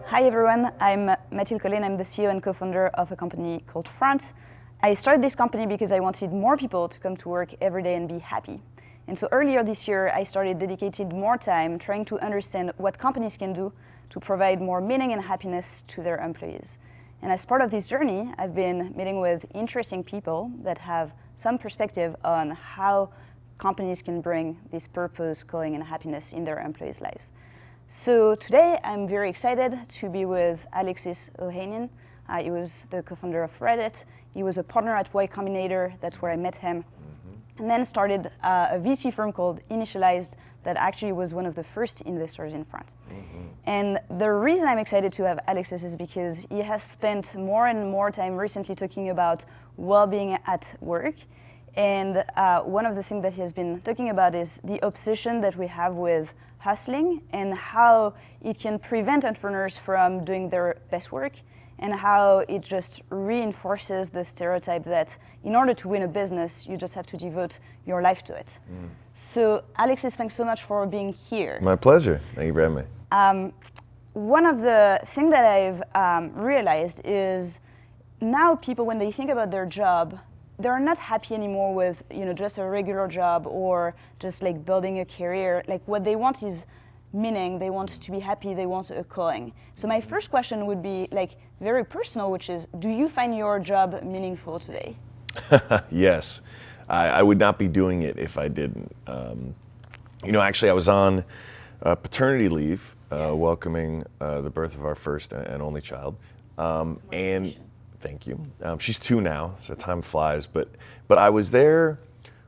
Hi everyone, I'm Mathilde Collin. I'm the CEO and co-founder of a company called France. I started this company because I wanted more people to come to work every day and be happy. And so earlier this year, I started dedicating more time trying to understand what companies can do to provide more meaning and happiness to their employees. And as part of this journey, I've been meeting with interesting people that have some perspective on how companies can bring this purpose, calling, and happiness in their employees' lives. So today I'm very excited to be with Alexis Ohanian. He was the co-founder of Reddit. He was a partner at Y Combinator. That's where I met him. And then started a VC firm called Initialized that actually was one of the first investors in France. And the reason I'm excited to have Alexis is because he has spent more and more time recently talking about well-being at work. And one of the things that he has been talking about is the obsession that we have with hustling and how it can prevent entrepreneurs from doing their best work and how it just reinforces the stereotype that in order to win a business, you just have to devote your life to it. So Alexis, thanks so much for being here. My pleasure. Thank you for having me. One of the things that I've realized is now people, when they think about their job, they're not happy anymore with just a regular job or just like building a career. Like what they want is meaning, they want to be happy, they want a calling. So my first question would be like very personal, which is, do you find your job meaningful today? Yes, I would not be doing it if I didn't. Actually I was on paternity leave, welcoming the birth of our first and only child. And thank you. She's 2 now, so time flies. But I was there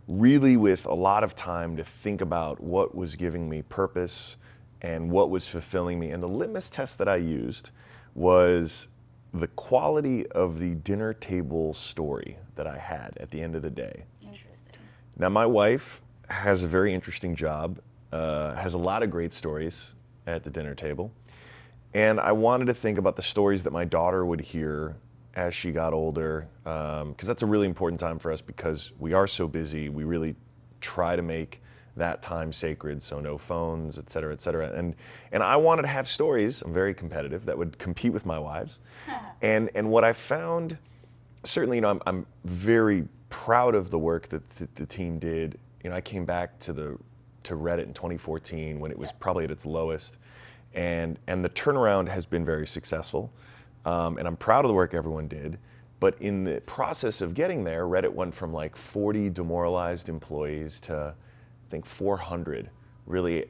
really with a lot of time to think about what was giving me purpose and what was fulfilling me. And the litmus test that I used was the quality of the dinner table story that I had at the end of the day. Interesting. Now, my wife has a very interesting job, has a lot of great stories at the dinner table. And I wanted to think about the stories that my daughter would hear as she got older, because that's a really important time for us because we are so busy. We really try to make that time sacred, so no phones, et cetera, et cetera. And I wanted to have stories, I'm very competitive, that would compete with my wives. And what I found, certainly, I'm very proud of the work that the team did. I came back to Reddit in 2014 when it was probably at its lowest, and the turnaround has been very successful. And I'm proud of the work everyone did, but in the process of getting there, Reddit went from like 40 demoralized employees to, I think, 400 really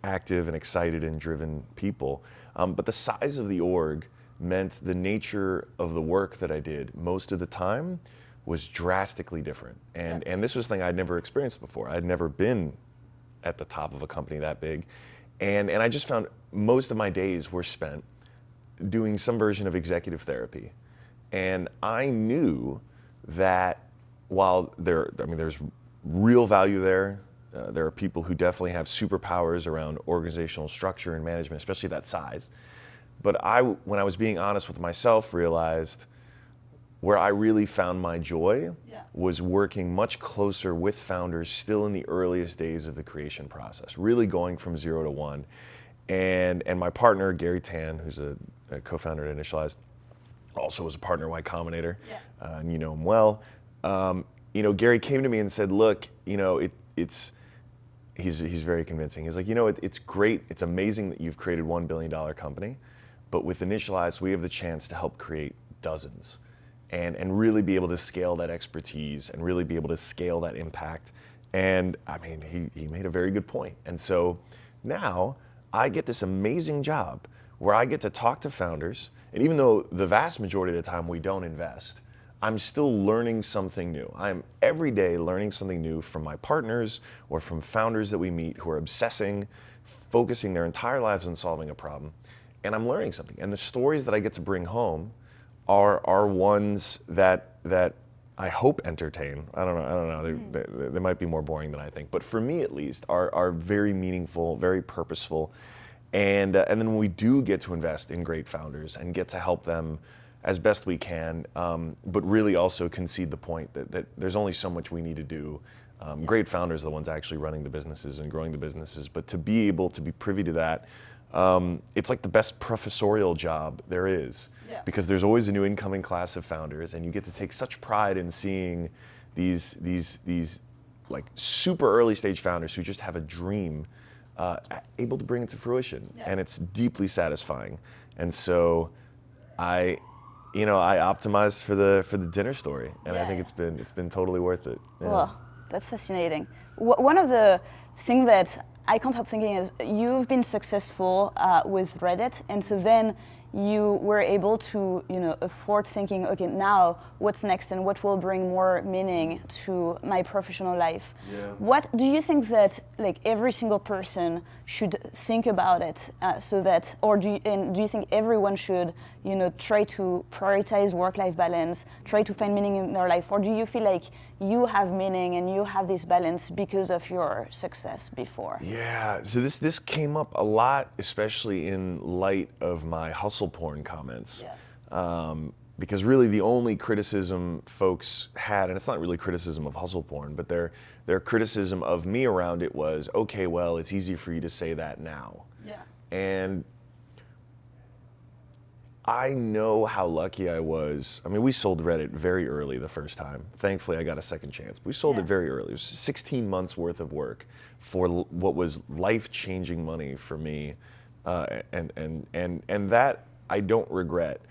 active and excited and driven people. But the size of the org meant the nature of the work that I did most of the time was drastically different. And this was something I'd never experienced before. I'd never been at the top of a company that big. And I just found most of my days were spent doing some version of executive therapy. And I knew that while there's real value there are people who definitely have superpowers around organizational structure and management, especially that size. But when I was being honest with myself, realized where I really found my joy was working much closer with founders still in the earliest days of the creation process, really going from 0 to 1. And my partner, Gary Tan, who's a co-founder at Initialized, also was a partner at Y Combinator, and you know him well. Gary came to me and said, look, he's very convincing. He's like, it's great, it's amazing that you've created $1 billion company, but with Initialized, we have the chance to help create dozens and really be able to scale that expertise and really be able to scale that impact. And I mean, he made a very good point. And so now I get this amazing job where I get to talk to founders, and even though the vast majority of the time we don't invest, I'm still learning something new. I'm every day learning something new from my partners or from founders that we meet who are obsessing, focusing their entire lives on solving a problem, and I'm learning something. And the stories that I get to bring home are ones that I hope entertain. I don't know. They might be more boring than I think, but for me at least, are very meaningful, very purposeful. And then when we do get to invest in great founders and get to help them as best we can, but really also concede the point that there's only so much we need to do. Great founders are the ones actually running the businesses and growing the businesses, but to be able to be privy to that it's like the best professorial job there is, because there's always a new incoming class of founders, and you get to take such pride in seeing these like super early stage founders who just have a dream able to bring it to fruition, and it's deeply satisfying. And so I optimized for the dinner story, and I think it's been totally worth it. Yeah. Well, that's fascinating. One of the things that I can't help thinking is you've been successful with Reddit, and so then you were able to, afford thinking, okay, now what's next and what will bring more meaning to my professional life? Yeah. What do you think that like every single person should think about it do you think everyone should, try to prioritize work-life balance, try to find meaning in their life, or do you feel like you have meaning and you have this balance because of your success before? Yeah, so this came up a lot, especially in light of my hustle porn comments. Yes. Because really the only criticism folks had, and it's not really criticism of hustle porn, but their criticism of me around it was, okay, well, it's easy for you to say that now. Yeah. And I know how lucky I was. I mean, we sold Reddit very early the first time. Thankfully, I got a second chance. But we sold it very early. It was 16 months worth of work for what was life-changing money for me, and that I don't regret.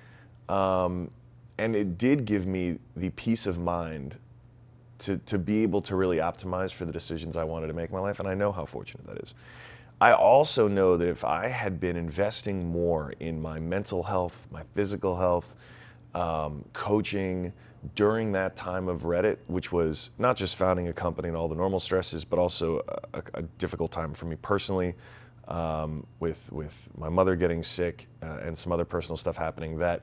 And it did give me the peace of mind to be able to really optimize for the decisions I wanted to make in my life, and I know how fortunate that is. I also know that if I had been investing more in my mental health, my physical health, coaching during that time of Reddit, which was not just founding a company and all the normal stresses, but also a difficult time for me personally, with my mother getting sick and some other personal stuff happening, that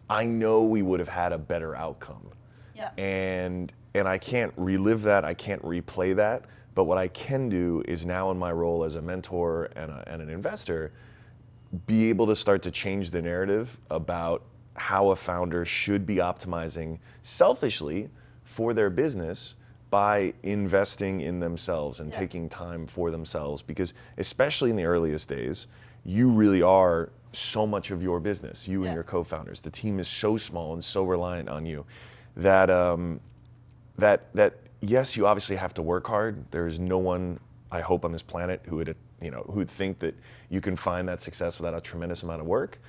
I know we would have had a better outcome. Yeah. And I can't relive that, I can't replay that. But what I can do is now in my role as a mentor and an investor, be able to start to change the narrative about how a founder should be optimizing selfishly for their business by investing in themselves and taking time for themselves. Because especially in the earliest days, you really are so much of your business, you and your co-founders. The team is so small and so reliant on you that yes, you obviously have to work hard. There is no one, I hope, on this planet who would think that you can find that success without a tremendous amount of work.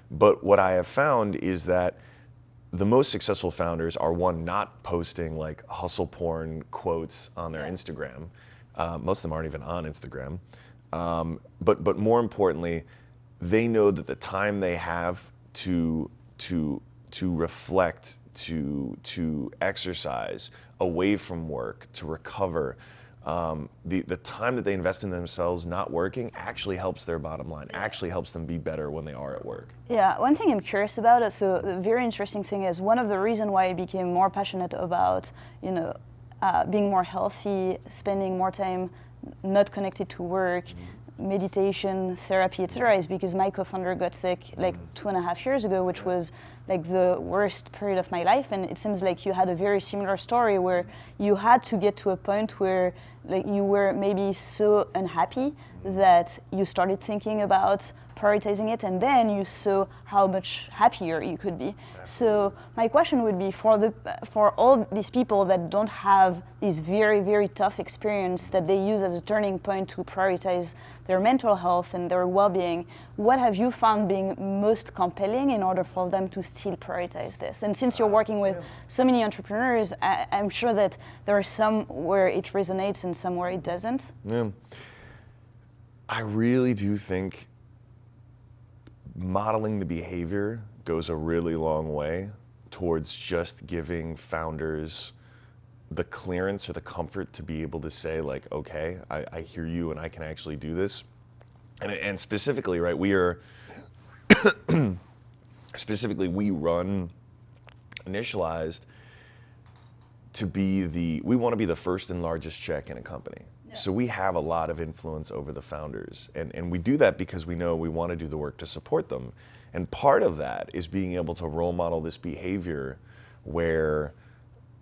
But what I have found is that the most successful founders are, one, not posting like hustle porn quotes on their Instagram. Most of them aren't even on Instagram. But more importantly, they know that the time they have to reflect, to exercise away from work, to recover, the time that they invest in themselves not working actually helps their bottom line, actually helps them be better when they are at work. Yeah, one thing I'm curious about, so the very interesting thing is one of the reasons why I became more passionate about, being more healthy, spending more time not connected to work, meditation, therapy, etc., is because my co-founder got sick like 2.5 years ago, which was like the worst period of my life. And it seems like you had a very similar story where you had to get to a point where like you were maybe so unhappy that you started thinking about prioritizing it, and then you saw how much happier you could be. So my question would be for all these people that don't have this very, very tough experience that they use as a turning point to prioritize their mental health and their well-being, what have you found being most compelling in order for them to still prioritize this? And since you're working with so many entrepreneurs, I'm sure that there are some where it resonates and some where it doesn't. Yeah. I really do think modeling the behavior goes a really long way towards just giving founders the clearance or the comfort to be able to say like, okay, I hear you and I can actually do this. And specifically, right, we run Initialized to be we want to be the first and largest check in a company. So we have a lot of influence over the founders, and we do that because we know we want to do the work to support them. And part of that is being able to role model this behavior where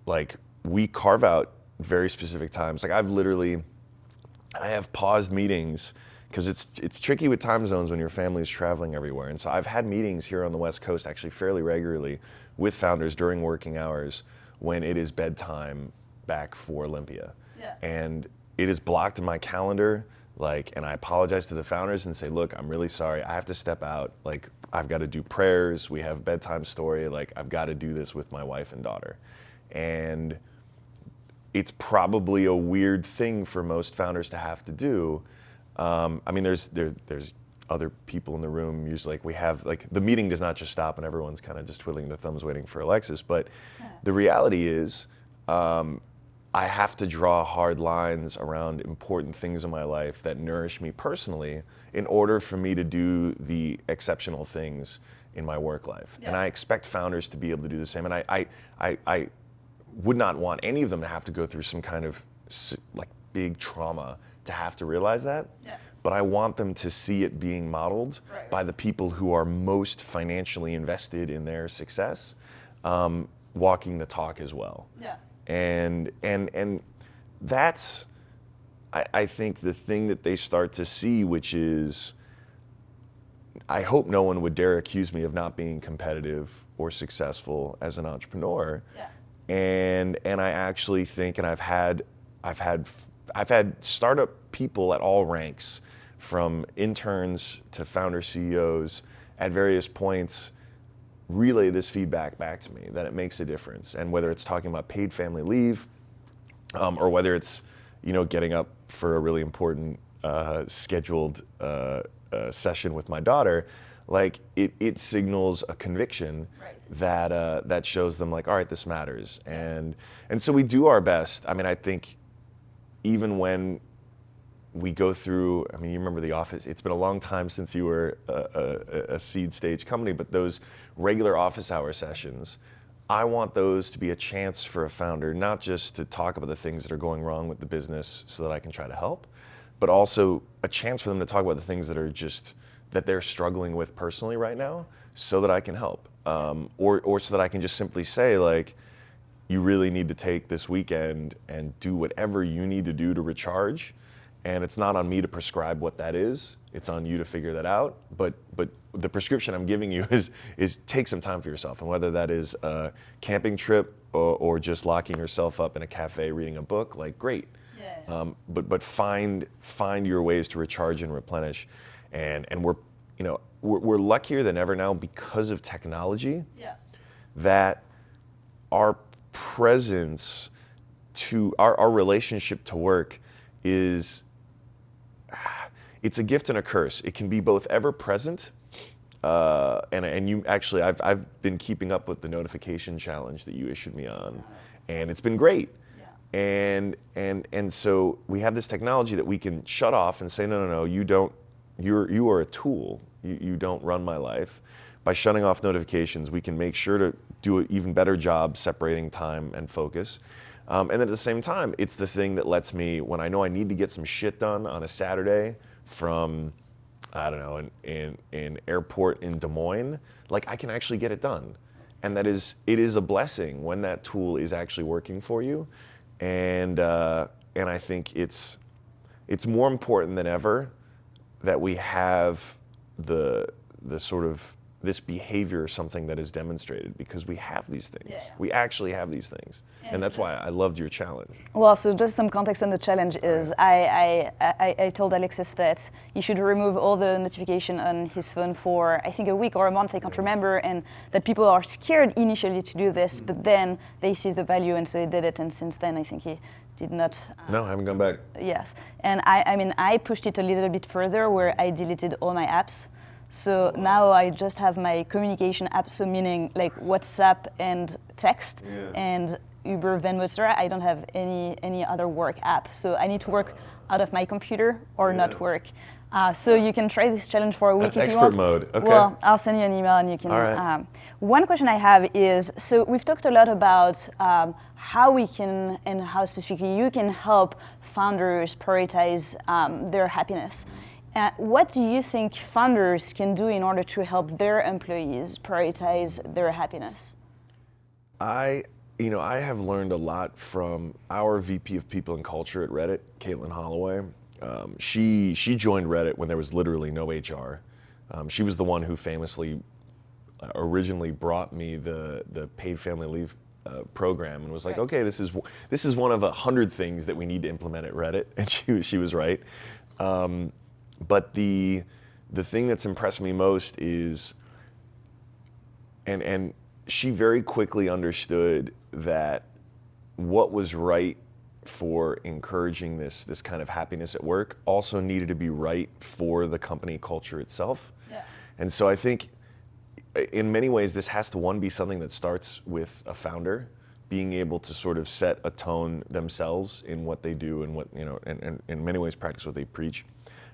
like we carve out very specific times. Like I have paused meetings because it's tricky with time zones when your family is traveling everywhere. And so I've had meetings here on the West Coast actually fairly regularly with founders during working hours when it is bedtime back for Olympia. Yeah. And it is blocked in my calendar, and I apologize to the founders and say, look, I'm really sorry, I have to step out, I've got to do prayers, we have bedtime story, I've got to do this with my wife and daughter. And it's probably a weird thing for most founders to have to do. There's other people in the room. Usually, we have the meeting does not just stop and everyone's kind of just twiddling their thumbs waiting for Alexis. But the reality is, I have to draw hard lines around important things in my life that nourish me personally in order for me to do the exceptional things in my work life. Yeah. And I expect founders to be able to do the same. And I would not want any of them to have to go through some kind of big trauma to have to realize that. Yeah. But I want them to see it being modeled by the people who are most financially invested in their success, walking the talk as well. Yeah. And that's, I think, the thing that they start to see, which is, I hope no one would dare accuse me of not being competitive or successful as an entrepreneur. Yeah. And I actually think, and I've had startup people at all ranks, from interns to founder CEOs, at various points relay this feedback back to me, that it makes a difference. And whether it's talking about paid family leave, or whether it's getting up for a really important scheduled session with my daughter, it signals a conviction that shows them all right, this matters. And so we do our best. I think even when we go through, you remember The Office, it's been a long time since you were a seed stage company, but those regular office hour sessions, I want those to be a chance for a founder, not just to talk about the things that are going wrong with the business so that I can try to help, but also a chance for them to talk about the things that are that they're struggling with personally right now, so that I can help. Or so that I can just simply say, you really need to take this weekend and do whatever you need to do to recharge. And it's not on me to prescribe what that is. It's on you to figure that out. But the prescription I'm giving you is take some time for yourself. And whether that is a camping trip or just locking yourself up in a cafe reading a book, great. Yeah. But find your ways to recharge and replenish. And we're luckier than ever now because of technology. Yeah. That our presence to our relationship to work it's a gift and a curse. It can be both ever present, and you actually, I've been keeping up with the notification challenge that you issued me on, and it's been great. Yeah. And so we have this technology that we can shut off and say, no, you are a tool. You don't run my life. By shutting off notifications, we can make sure to do an even better job separating time and focus. And then at the same time, it's the thing that lets me, when I know I need to get some shit done on a Saturday from, I don't know, an airport in Des Moines, I can actually get it done. And it is a blessing when that tool is actually working for you. And I think it's more important than ever that we have the sort of this behavior, something that is demonstrated, because we have these things. Yeah. We actually have these things. Yeah, and that's why I loved your challenge. Well, so just some context on the challenge is I told Alexis that he should remove all the notification on his phone for, I think, a week or a month, I can't remember, and that people are scared initially to do this, but then they see the value, and so he did it, and since then I think he did not... No, I haven't gone back. Yes, and I pushed it a little bit further where I deleted all my apps. So now I just have my communication apps, so meaning WhatsApp and text, and Uber, Venmo, etc. I don't have any other work app. So I need to work out of my computer or not work. So you can try this challenge for a week if you want. That's expert mode. Okay. Well, I'll send you an email and you can. All right. One question I have is, so we've talked a lot about how we can, and how specifically you can help founders prioritize their happiness. What do you think founders can do in order to help their employees prioritize their happiness? I have learned a lot from our VP of People and Culture at Reddit, Caitlin Holloway, She joined Reddit when there was literally no HR. She was the one who famously originally brought me the paid family leave program and was like, okay, this is one of 100 things that we need to implement at Reddit, and she was right. But the thing that's impressed me most is, and she very quickly understood that what was right for encouraging this kind of happiness at work also needed to be right for the company culture itself. Yeah. And so I think in many ways this has to be something that starts with a founder being able to sort of set a tone themselves in what they do and what, and in many ways practice what they preach.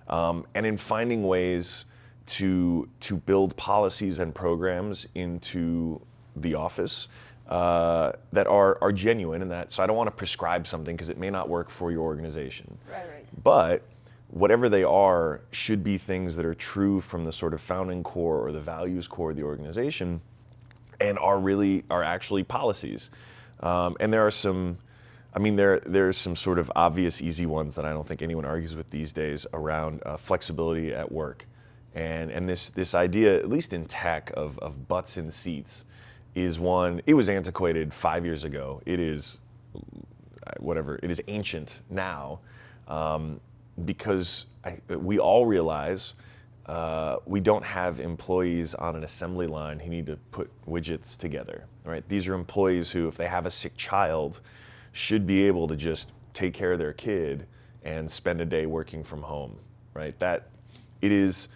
And in finding ways to build policies and programs into the office that are genuine in that. So I don't want to prescribe something because it may not work for your organization. Right. But whatever they are should be things that are true from the sort of founding core or the values core of the organization, and are actually policies. And there are some, there's some sort of obvious easy ones that I don't think anyone argues with these days around flexibility at work. And this idea, at least in tech, of butts in seats is one. It was antiquated 5 years ago. It is ancient now, because we all realize we don't have employees on an assembly line who need to put widgets together, right? These are employees who, if they have a sick child, should be able to just take care of their kid and spend a day working from home, right? It is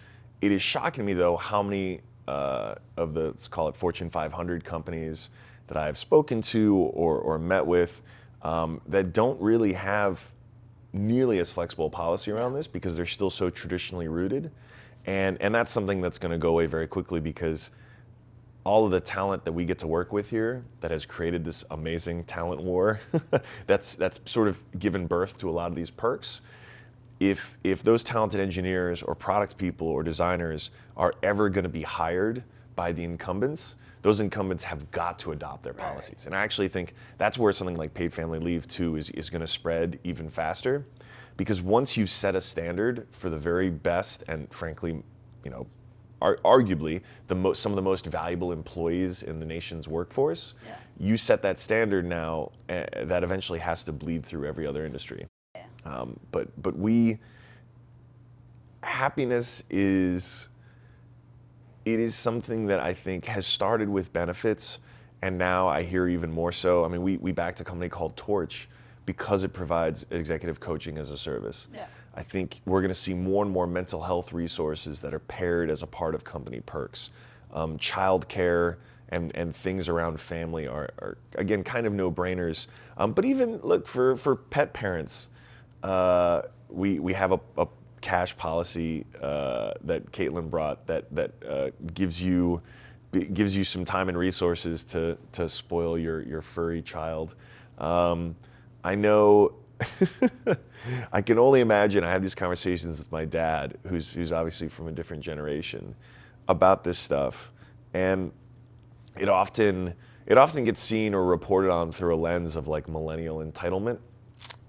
shocking to me, though, how many of the, let's call it Fortune 500 companies that I've spoken to or met with that don't really have nearly as flexible policy around this because they're still so traditionally rooted. And that's something that's going to go away very quickly, because all of the talent that we get to work with here that has created this amazing talent war that's sort of given birth to a lot of these perks. If those talented engineers or product people or designers are ever going to be hired by the incumbents, those incumbents have got to adopt their policies. And I actually think that's where something like paid family leave too is going to spread even faster, because once you set a standard for the very best and frankly, arguably some of the most valuable employees in the nation's workforce, you set that standard now that eventually has to bleed through every other industry. But happiness is something that I think has started with benefits, and now I hear even more so. I mean, we backed a company called Torch because it provides executive coaching as a service. Yeah. I think we're going to see more and more mental health resources that are paired as a part of company perks. Childcare and things around family are again kind of no-brainers. But even look for pet parents. We have a cash policy that Caitlin brought that gives you some time and resources to spoil your furry child. I know. I can only imagine. I have these conversations with my dad, who's obviously from a different generation, about this stuff, and it often gets seen or reported on through a lens of like millennial entitlement.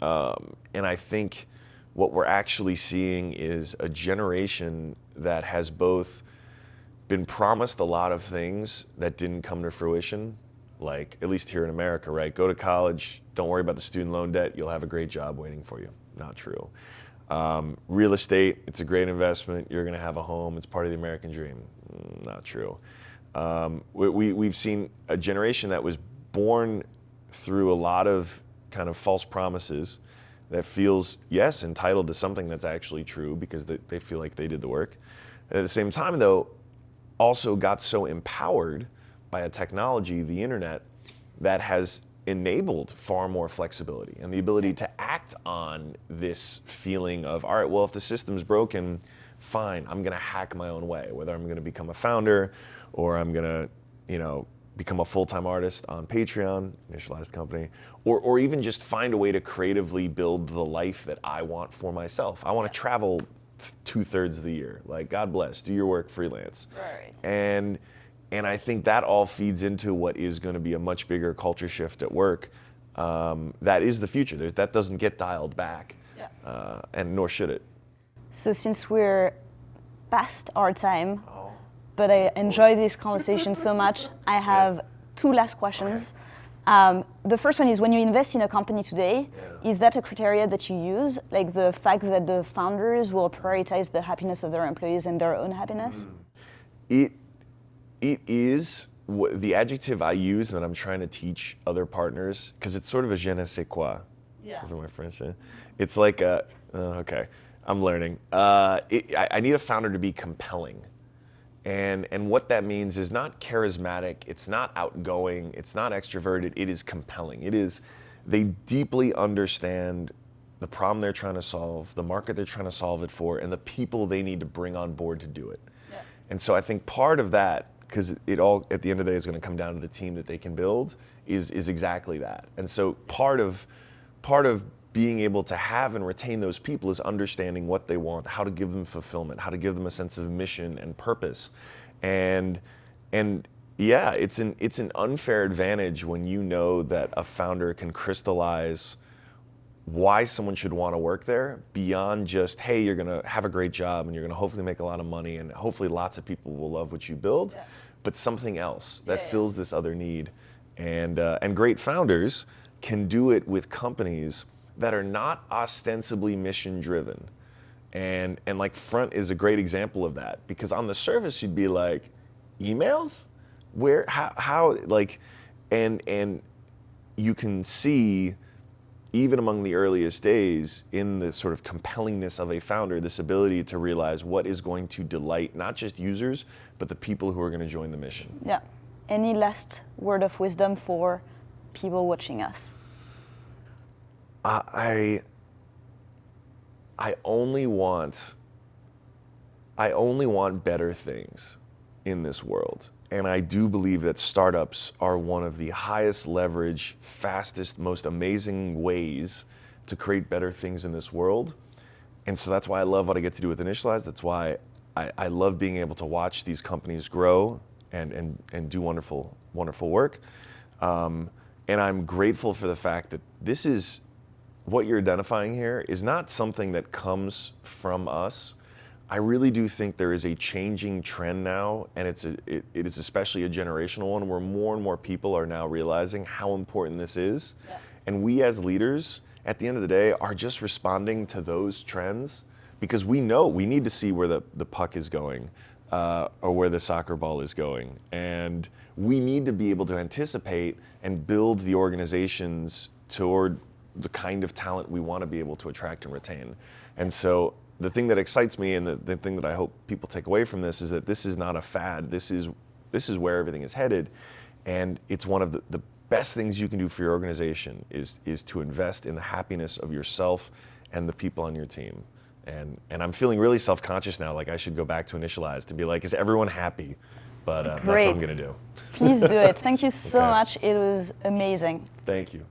And I think what we're actually seeing is a generation that has both been promised a lot of things that didn't come to fruition, like at least here in America, right? Go to college, don't worry about the student loan debt, you'll have a great job waiting for you. Not true. Real estate, it's a great investment, you're gonna have a home, it's part of the American dream. Not true. We've seen a generation that was born through a lot of kind of false promises that feels, yes, entitled to something that's actually true because they feel like they did the work. At the same time, though, also got so empowered by a technology, the internet, that has enabled far more flexibility and the ability to act on this feeling of, all right, well, if the system's broken, fine, I'm gonna hack my own way, whether I'm gonna become a founder or I'm gonna, become a full-time artist on Patreon, initialized company, or even just find a way to creatively build the life that I want for myself. I want to travel 2/3 of the year. Like, God bless, do your work freelance. Right. And I think that all feeds into what is going to be a much bigger culture shift at work. That is the future. That doesn't get dialed back. and nor should it. So since we're past our time, but I enjoy this conversation so much, I have two last questions. The first one is, when you invest in a company today, is that a criteria that you use, like the fact that the founders will prioritize the happiness of their employees and their own happiness? It is the adjective I use that I'm trying to teach other partners, because it's sort of a je ne sais quoi. Yeah. Is that my French? It's like okay, I'm learning. I need a founder to be compelling. And what that means is not charismatic, it's not outgoing, it's not extroverted, it is compelling. It is, they deeply understand the problem they're trying to solve, the market they're trying to solve it for, and the people they need to bring on board to do it. Yeah. And so I think part of that, because it all, at the end of the day, is going to come down to the team that they can build, is exactly that. And so part of being able to have and retain those people is understanding what they want, how to give them fulfillment, how to give them a sense of mission and purpose. And yeah, it's an unfair advantage when you know that a founder can crystallize why someone should want to work there beyond just, hey, you're going to have a great job and you're going to hopefully make a lot of money and hopefully lots of people will love what you build, but something else that fills this other need. And great founders can do it with companies that are not ostensibly mission driven. And like Front is a great example of that, because on the surface you'd be like, emails? Where, how, like, and you can see even among the earliest days in the sort of compellingness of a founder, this ability to realize what is going to delight not just users, but the people who are going to join the mission. Yeah. Any last word of wisdom for people watching us? I only want better things in this world. And I do believe that startups are one of the highest leverage, fastest, most amazing ways to create better things in this world. And so that's why I love what I get to do with Initialize. That's why I love being able to watch these companies grow and do wonderful, wonderful work. And I'm grateful for the fact that this is, what you're identifying here is not something that comes from us. I really do think there is a changing trend now, and it is especially a generational one, where more and more people are now realizing how important this is. Yeah. And we as leaders, at the end of the day, are just responding to those trends, because we know we need to see where the puck is going, or where the soccer ball is going. And we need to be able to anticipate and build the organizations toward the kind of talent we want to be able to attract and retain. And so the thing that excites me, and the thing that I hope people take away from this, is that this is not a fad. This is where everything is headed. And it's one of the best things you can do for your organization is to invest in the happiness of yourself and the people on your team. And I'm feeling really self-conscious now, like I should go back to Initialize to be like, is everyone happy? But that's what I'm going to do. Please do it. Thank you so much. It was amazing. Thank you.